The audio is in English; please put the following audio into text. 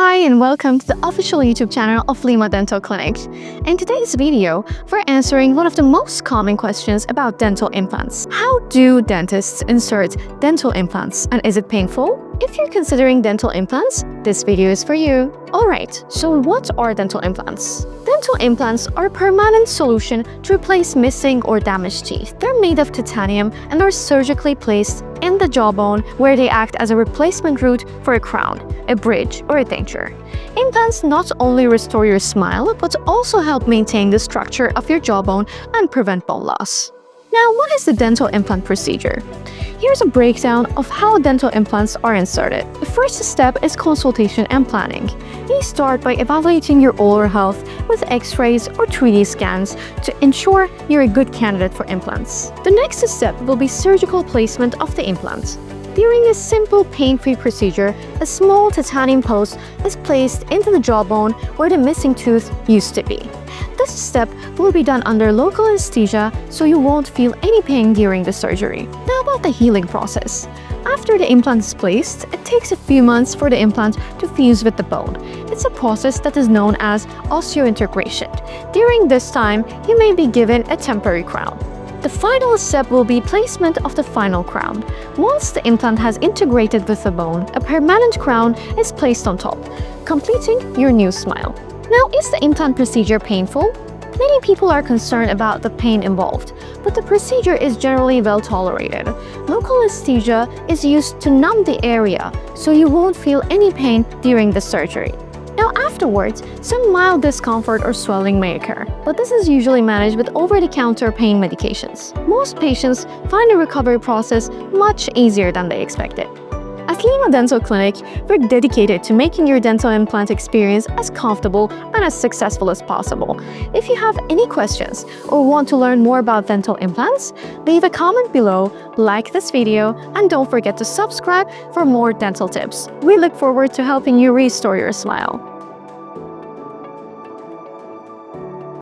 Hi and welcome to the official YouTube channel of Lima Dental Clinic. In today's video, we're answering one of the most common questions about dental implants. How do dentists insert dental implants, and is it painful? If you're considering dental implants, this video is for you. Alright, so what are dental implants? Dental implants are a permanent solution to replace missing or damaged teeth. They're made of titanium and are surgically placed in the jawbone, where they act as a replacement root for a crown, a bridge, or a denture. Implants not only restore your smile, but also help maintain the structure of your jawbone and prevent bone loss. Now, what is the dental implant procedure? Here's a breakdown of how dental implants are inserted. The first step is consultation and planning. We start by evaluating your oral health with x-rays or 3D scans to ensure you're a good candidate for implants. The next step will be surgical placement of the implant. During a simple pain-free procedure, a small titanium post is placed into the jawbone where the missing tooth used to be. This step will be done under local anesthesia, so you won't feel any pain during the surgery. Now about the healing process. After the implant is placed, it takes a few months for the implant to fuse with the bone. It's a process that is known as osseointegration. During this time, you may be given a temporary crown. The final step will be placement of the final crown. Once the implant has integrated with the bone, a permanent crown is placed on top, completing your new smile. Now, is the implant procedure painful? Many people are concerned about the pain involved, but the procedure is generally well tolerated. Local anesthesia is used to numb the area, so you won't feel any pain during the surgery. Now afterwards, some mild discomfort or swelling may occur, but this is usually managed with over-the-counter pain medications. Most patients find the recovery process much easier than they expected. At Lima Dental Clinic, we're dedicated to making your dental implant experience as comfortable and as successful as possible. If you have any questions or want to learn more about dental implants, leave a comment below, like this video, and don't forget to subscribe for more dental tips. We look forward to helping you restore your smile.